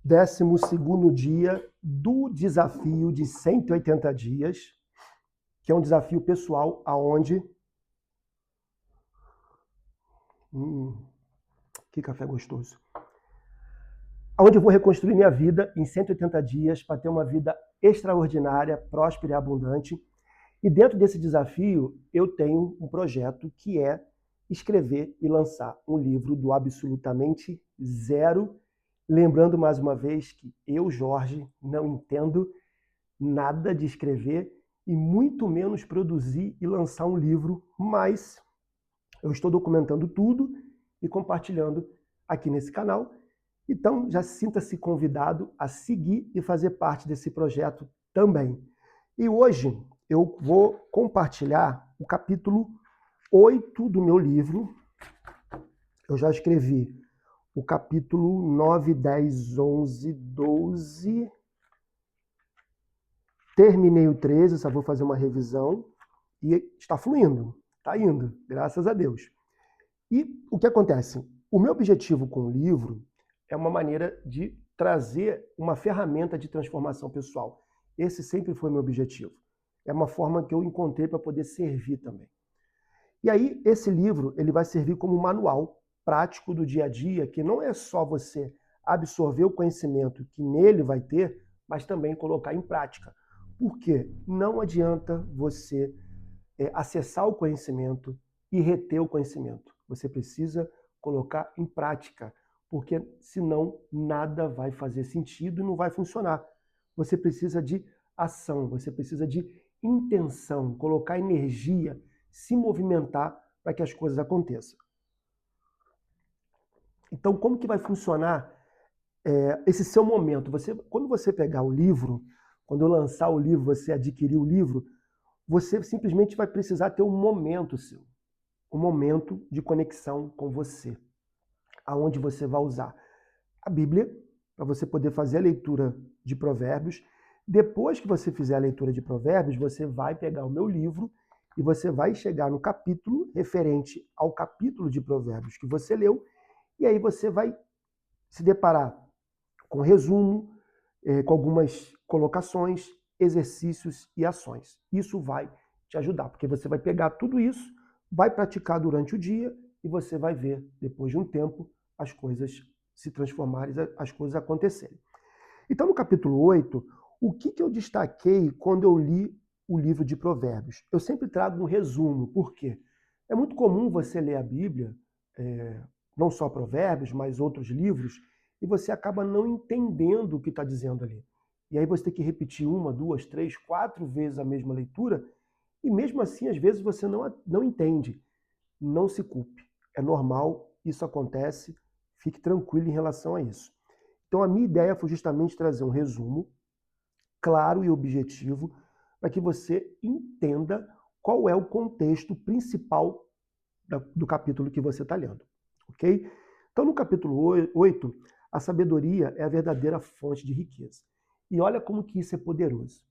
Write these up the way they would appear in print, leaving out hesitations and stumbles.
12º dia do desafio de 180 dias, que é um desafio pessoal aonde... que café gostoso. Onde eu vou reconstruir minha vida em 180 dias para ter uma vida extraordinária, próspera e abundante. E dentro desse desafio, eu tenho um projeto que é escrever e lançar um livro do absolutamente zero. Lembrando mais uma vez que eu, Jorge, não entendo nada de escrever e muito menos produzir e lançar um livro, mas eu estou documentando tudo e compartilhando aqui nesse canal. Então, já sinta-se convidado a seguir e fazer parte desse projeto também. E hoje eu vou compartilhar o capítulo 8 do meu livro. Eu já escrevi o capítulo 9, 10, 11, 12. Terminei o 13, só vou fazer uma revisão. E está fluindo, está indo, graças a Deus. E o que acontece? O meu objetivo com o livro é uma maneira de trazer uma ferramenta de transformação pessoal. Esse sempre foi meu objetivo. É uma forma que eu encontrei para poder servir também. E aí, esse livro ele vai servir como um manual prático do dia a dia, que não é só você absorver o conhecimento que nele vai ter, mas também colocar em prática. Porque não adianta você acessar o conhecimento e reter o conhecimento. Você precisa colocar em prática, porque senão nada vai fazer sentido e não vai funcionar. Você precisa de ação, você precisa de intenção, colocar energia, se movimentar para que as coisas aconteçam. Então, como que vai funcionar esse seu momento? Quando você pegar o livro, quando eu lançar o livro, você adquirir o livro, você simplesmente vai precisar ter um momento seu, um momento de conexão com você, aonde você vai usar a Bíblia, para você poder fazer a leitura de Provérbios. Depois que você fizer a leitura de Provérbios, você vai pegar o meu livro e você vai chegar no capítulo referente ao capítulo de Provérbios que você leu, e aí você vai se deparar com resumo, com algumas colocações, exercícios e ações. Isso vai te ajudar, porque você vai pegar tudo isso, vai praticar durante o dia e você vai ver, depois de um tempo, as coisas se transformarem, as coisas acontecerem. Então, no capítulo 8, o que eu destaquei quando eu li o livro de Provérbios? Eu sempre trago um resumo, por quê? É muito comum você ler a Bíblia, não só Provérbios, mas outros livros, e você acaba não entendendo o que está dizendo ali. E aí você tem que repetir 1, 2, 3, 4 vezes a mesma leitura, e mesmo assim, às vezes, você não entende. Não se culpe. É normal, isso acontece, fique tranquilo em relação a isso. Então, a minha ideia foi justamente trazer um resumo claro e objetivo para que você entenda qual é o contexto principal do capítulo que você está lendo. Ok? Então, no capítulo 8, a sabedoria é a verdadeira fonte de riqueza. E olha como que isso é poderoso.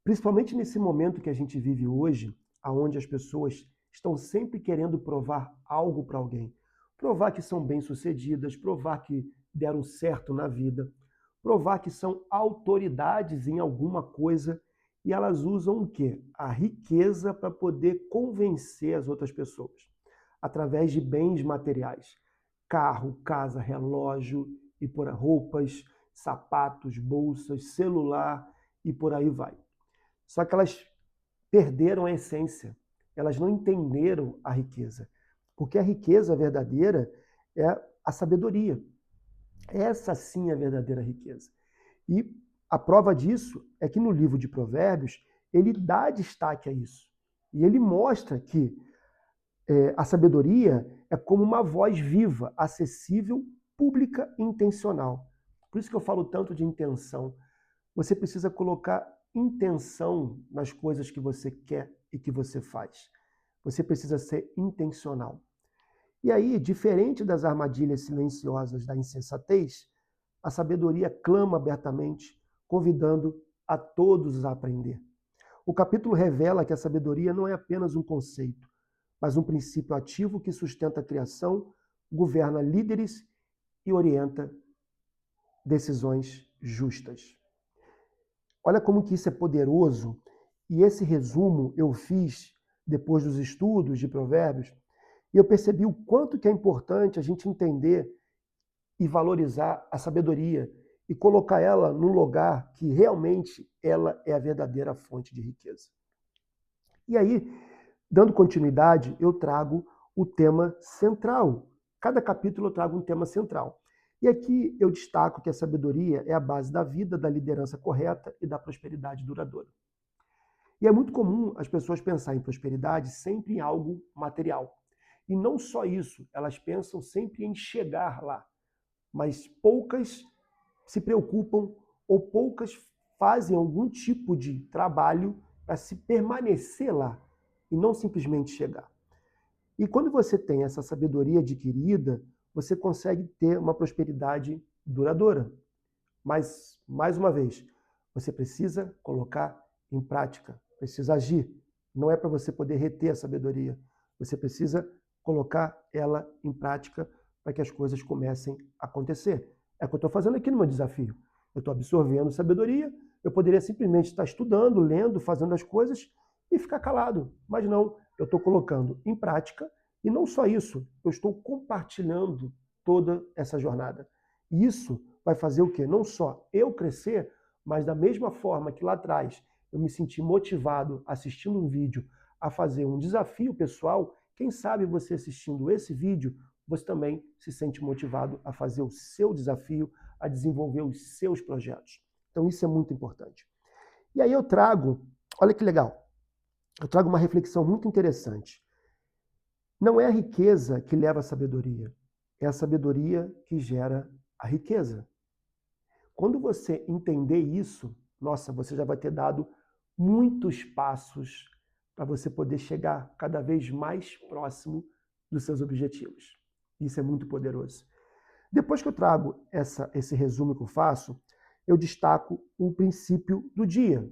Principalmente nesse momento que a gente vive hoje, onde as pessoas estão sempre querendo provar algo para alguém. Provar que são bem-sucedidas, provar que deram certo na vida, provar que são autoridades em alguma coisa, e elas usam o quê? A riqueza para poder convencer as outras pessoas, através de bens materiais. Carro, casa, relógio, e por roupas, sapatos, bolsas, celular, e por aí vai. Só que elas perderam a essência. Elas não entenderam a riqueza. Porque a riqueza verdadeira é a sabedoria. Essa sim é a verdadeira riqueza. E a prova disso é que no livro de Provérbios, ele dá destaque a isso. E ele mostra que a sabedoria é como uma voz viva, acessível, pública e intencional. Por isso que eu falo tanto de intenção. Você precisa colocar intenção nas coisas que você quer e que você faz. Você precisa ser intencional. E aí, diferente das armadilhas silenciosas da insensatez, a sabedoria clama abertamente, convidando a todos a aprender. O capítulo revela que a sabedoria não é apenas um conceito, mas um princípio ativo que sustenta a criação, governa líderes e orienta decisões justas. Olha como que isso é poderoso. E esse resumo eu fiz depois dos estudos de Provérbios, e eu percebi o quanto que é importante a gente entender e valorizar a sabedoria e colocar ela num lugar que realmente ela é a verdadeira fonte de riqueza. E aí, dando continuidade, eu trago o tema central. Cada capítulo eu trago um tema central. E aqui eu destaco que a sabedoria é a base da vida, da liderança correta e da prosperidade duradoura. E é muito comum as pessoas pensarem em prosperidade sempre em algo material. E não só isso, elas pensam sempre em chegar lá, mas poucas se preocupam ou poucas fazem algum tipo de trabalho para se permanecer lá e não simplesmente chegar. E quando você tem essa sabedoria adquirida, você consegue ter uma prosperidade duradoura. Mas, mais uma vez, você precisa colocar em prática, precisa agir. Não é para você poder reter a sabedoria. Você precisa colocar ela em prática para que as coisas comecem a acontecer. É o que eu estou fazendo aqui no meu desafio. Eu estou absorvendo sabedoria, eu poderia simplesmente estar estudando, lendo, fazendo as coisas e ficar calado. Mas não, eu estou colocando em prática e não só isso, eu estou compartilhando toda essa jornada. E isso vai fazer o quê? Não só eu crescer, mas da mesma forma que lá atrás eu me senti motivado assistindo um vídeo a fazer um desafio pessoal, quem sabe você assistindo esse vídeo, você também se sente motivado a fazer o seu desafio, a desenvolver os seus projetos. Então isso é muito importante. E aí eu trago, olha que legal, eu trago uma reflexão muito interessante. Não é a riqueza que leva à sabedoria, é a sabedoria que gera a riqueza. Quando você entender isso, nossa, você já vai ter dado muitos passos para você poder chegar cada vez mais próximo dos seus objetivos. Isso é muito poderoso. Depois que eu trago esse resumo que eu faço, eu destaco o princípio do dia.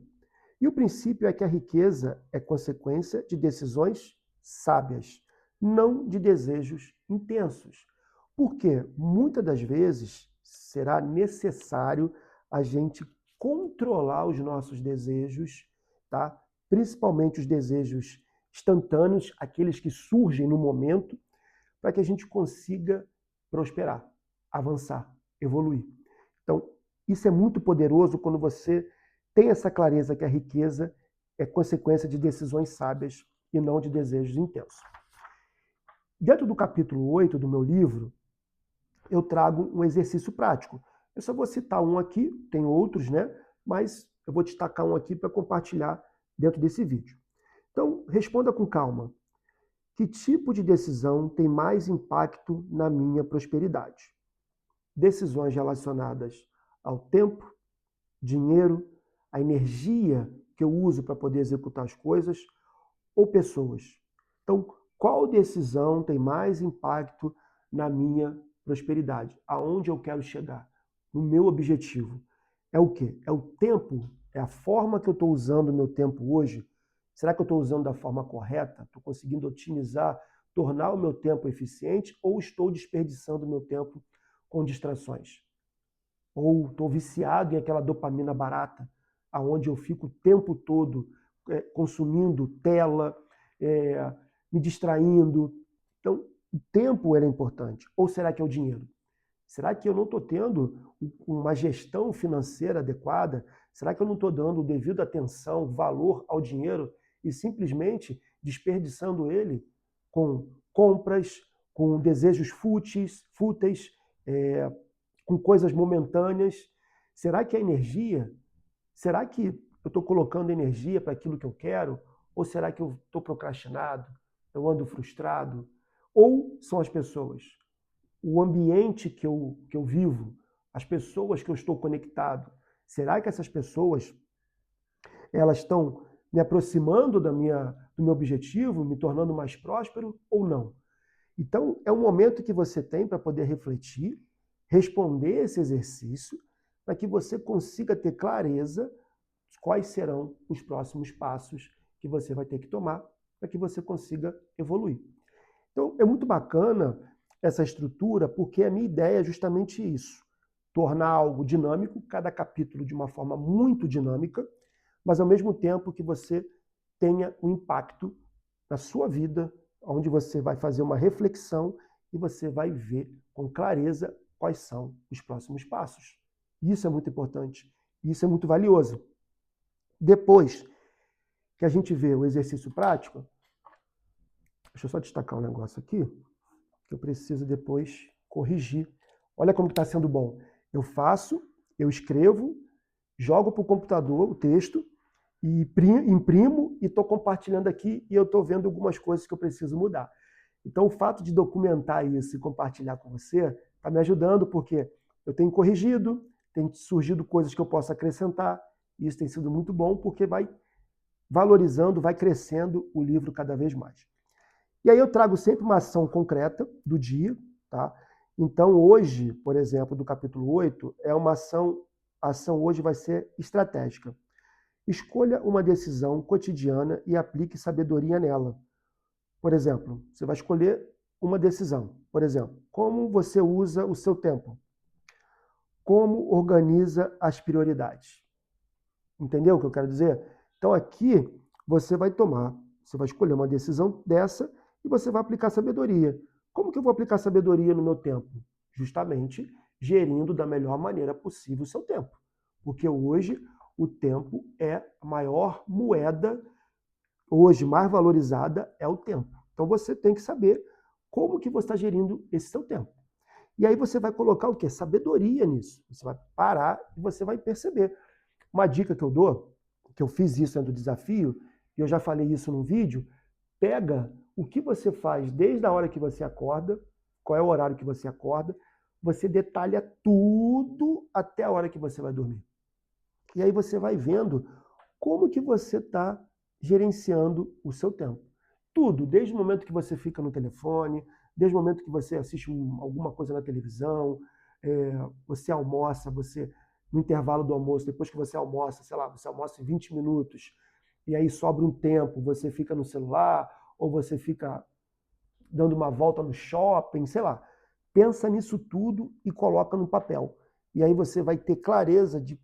E o princípio é que a riqueza é consequência de decisões sábias, não de desejos intensos. Porque muitas das vezes será necessário a gente controlar os nossos desejos, tá? Principalmente os desejos instantâneos, aqueles que surgem no momento, para que a gente consiga prosperar, avançar, evoluir. Então, isso é muito poderoso quando você tem essa clareza que a riqueza é consequência de decisões sábias e não de desejos intensos. Dentro do capítulo 8 do meu livro, eu trago um exercício prático. Eu só vou citar um aqui, tem outros, né? Mas eu vou destacar um aqui para compartilhar dentro desse vídeo. Então, responda com calma. Que tipo de decisão tem mais impacto na minha prosperidade? Decisões relacionadas ao tempo, dinheiro, a energia que eu uso para poder executar as coisas, ou pessoas? Então, qual decisão tem mais impacto na minha prosperidade? Aonde eu quero chegar? No meu objetivo. É o quê? É o tempo? É a forma que eu estou usando o meu tempo hoje? Será que eu estou usando da forma correta? Estou conseguindo otimizar, tornar o meu tempo eficiente ou estou desperdiçando o meu tempo com distrações? Ou estou viciado em aquela dopamina barata, aonde eu fico o tempo todo consumindo tela, me distraindo. Então, o tempo é importante. Ou será que é o dinheiro? Será que eu não estou tendo uma gestão financeira adequada? Será que eu não estou dando devido atenção, valor ao dinheiro e simplesmente desperdiçando ele com compras, com desejos fúteis, com coisas momentâneas? Será que a energia, será que eu estou colocando energia para aquilo que eu quero? Ou será que eu estou procrastinado? Eu ando frustrado? Ou são as pessoas? O ambiente que eu vivo, as pessoas que eu estou conectado, será que essas pessoas elas estão me aproximando do meu objetivo, me tornando mais próspero ou não? Então, é um momento que você tem para poder refletir, responder esse exercício, para que você consiga ter clareza de quais serão os próximos passos que você vai ter que tomar para que você consiga evoluir. Então, é muito bacana essa estrutura, porque a minha ideia é justamente isso. tornar algo dinâmico, cada capítulo de uma forma muito dinâmica, mas ao mesmo tempo que você tenha um impacto na sua vida, onde você vai fazer uma reflexão e você vai ver com clareza quais são os próximos passos. Isso é muito importante, isso é muito valioso. Depois que a gente vê o exercício prático, deixa eu só destacar um negócio aqui, que eu preciso depois corrigir. Olha como está sendo bom. Eu faço, eu escrevo, jogo para o computador o texto, e imprimo e estou compartilhando aqui e eu estou vendo algumas coisas que eu preciso mudar. Então, o fato de documentar isso e compartilhar com você está me ajudando, porque eu tenho corrigido, tem surgido coisas que eu posso acrescentar, e isso tem sido muito bom, porque vai valorizando, vai crescendo o livro cada vez mais. E aí eu trago sempre uma ação concreta do dia, tá? Então, hoje, por exemplo, do capítulo 8, é uma ação, a ação hoje vai ser estratégica. Escolha uma decisão cotidiana e aplique sabedoria nela. Por exemplo, você vai escolher uma decisão. Por exemplo, como você usa o seu tempo? Como organiza as prioridades? Entendeu o que eu quero dizer? Então aqui você vai escolher uma decisão dessa e você vai aplicar sabedoria. Como que eu vou aplicar sabedoria no meu tempo? Justamente gerindo da melhor maneira possível o seu tempo. Porque hoje o tempo é a maior moeda, hoje mais valorizada é o tempo. Então você tem que saber como que você está gerindo esse seu tempo. E aí você vai colocar o quê? Sabedoria nisso. Você vai parar e você vai perceber. Uma dica que eu dou, que eu fiz isso dentro do desafio, e eu já falei isso num vídeo, pega o que você faz desde a hora que você acorda, qual é o horário que você acorda, você detalha tudo até a hora que você vai dormir. E aí você vai vendo como que você está gerenciando o seu tempo. Tudo, desde o momento que você fica no telefone, desde o momento que você assiste alguma coisa na televisão, você almoça, você no intervalo do almoço, depois que você almoça, sei lá, você almoça em 20 minutos, e aí sobra um tempo, você fica no celular, ou você fica dando uma volta no shopping, sei lá. Pensa nisso tudo e coloca no papel. E aí você vai ter clareza de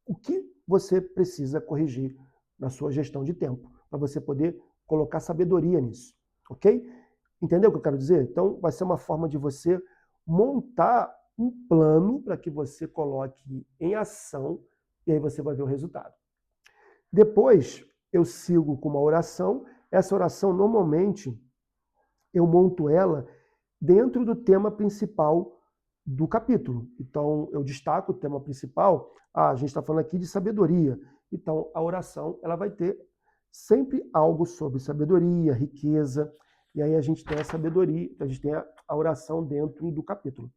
o que você precisa corrigir na sua gestão de tempo, para você poder colocar sabedoria nisso, ok? Entendeu o que eu quero dizer? Então, vai ser uma forma de você montar um plano para que você coloque em ação e aí você vai ver o resultado. Depois, eu sigo com uma oração. Essa oração, normalmente, eu monto ela dentro do tema principal do capítulo. Então, eu destaco o tema principal. A gente está falando aqui de sabedoria. Então, a oração ela vai ter sempre algo sobre sabedoria, riqueza. E aí a gente tem a sabedoria, a gente tem a oração dentro do capítulo.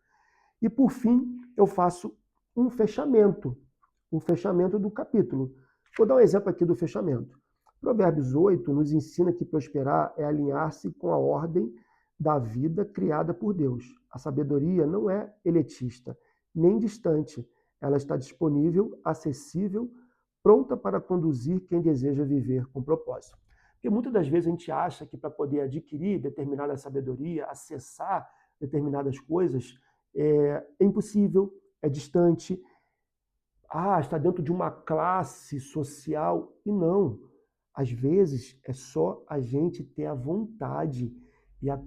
E, por fim, eu faço um fechamento do capítulo. Vou dar um exemplo aqui do fechamento. Provérbios 8 nos ensina que prosperar é alinhar-se com a ordem da vida criada por Deus. A sabedoria não é elitista, nem distante. Ela está disponível, acessível, pronta para conduzir quem deseja viver com propósito. Porque muitas das vezes a gente acha que para poder adquirir determinada sabedoria, acessar determinadas coisas, é impossível, é distante, está dentro de uma classe social. E não. Às vezes é só a gente ter a vontade e a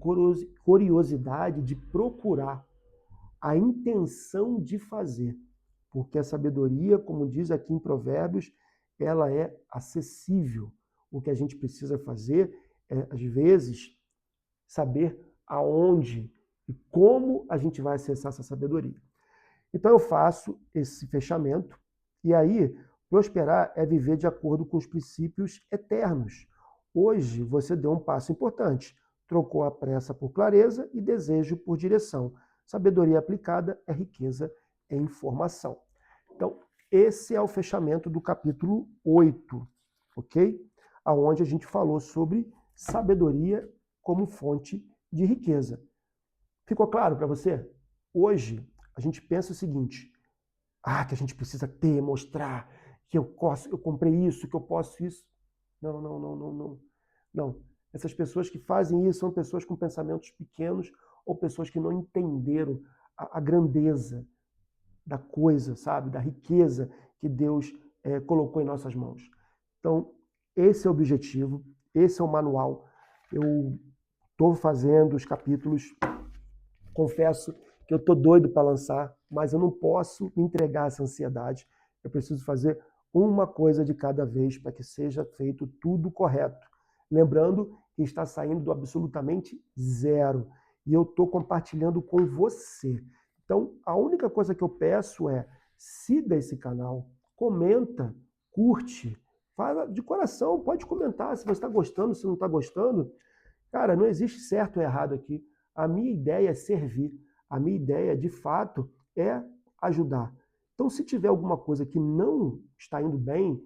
curiosidade de procurar, a intenção de fazer. Porque a sabedoria, como diz aqui em Provérbios, ela é acessível. O que a gente precisa fazer é, às vezes, saber aonde e como a gente vai acessar essa sabedoria. Então eu faço esse fechamento e aí prosperar é viver de acordo com os princípios eternos. Hoje você deu um passo importante, trocou a pressa por clareza e desejo por direção. Sabedoria aplicada é riqueza em informação. Então, esse é o fechamento do capítulo 8, ok? Aonde a gente falou sobre sabedoria como fonte de riqueza. Ficou claro para você? Hoje, a gente pensa o seguinte, que a gente precisa ter, mostrar, que eu comprei isso, que eu posso isso. Não, não, não, não, não. Não. Essas pessoas que fazem isso são pessoas com pensamentos pequenos ou pessoas que não entenderam a grandeza da coisa, sabe? Da riqueza que Deus colocou em nossas mãos. Então, esse é o objetivo, esse é o manual. Eu estou fazendo os capítulos, confesso que eu estou doido para lançar, mas eu não posso entregar essa ansiedade. Eu preciso fazer uma coisa de cada vez para que seja feito tudo correto. Lembrando que está saindo do absolutamente zero. E eu estou compartilhando com você. Então, a única coisa que eu peço é siga esse canal, comenta, curte, fala de coração, pode comentar se você está gostando, se não está gostando. Cara, não existe certo ou errado aqui. A minha ideia é servir. A minha ideia, de fato, é ajudar. Então, se tiver alguma coisa que não está indo bem,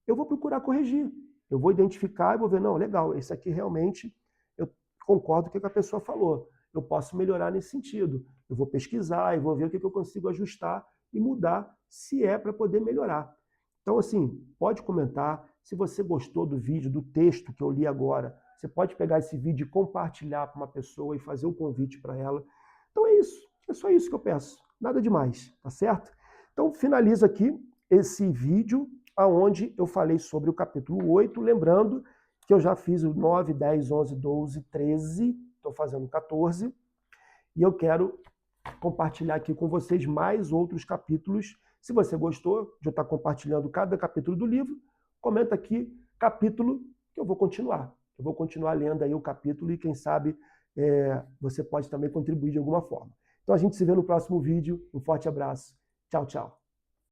eu vou procurar corrigir. Eu vou identificar e vou ver, não, legal, esse aqui realmente eu concordo com o que a pessoa falou. Eu posso melhorar nesse sentido. Eu vou pesquisar e vou ver o que eu consigo ajustar e mudar, se é para poder melhorar. Então, assim, pode comentar. Se você gostou do vídeo, do texto que eu li agora, você pode pegar esse vídeo e compartilhar para uma pessoa e fazer o convite para ela. Então é isso. É só isso que eu peço. Nada demais, tá certo? Então finalizo aqui esse vídeo onde eu falei sobre o capítulo 8, lembrando que eu já fiz o 9, 10, 11, 12, 13, estou fazendo 14, e eu quero compartilhar aqui com vocês mais outros capítulos. Se você gostou de eu estar compartilhando cada capítulo do livro, comenta aqui capítulo que eu vou continuar. Eu vou continuar lendo aí o capítulo e quem sabe você pode também contribuir de alguma forma. Então a gente se vê no próximo vídeo. Um forte abraço. Tchau, tchau.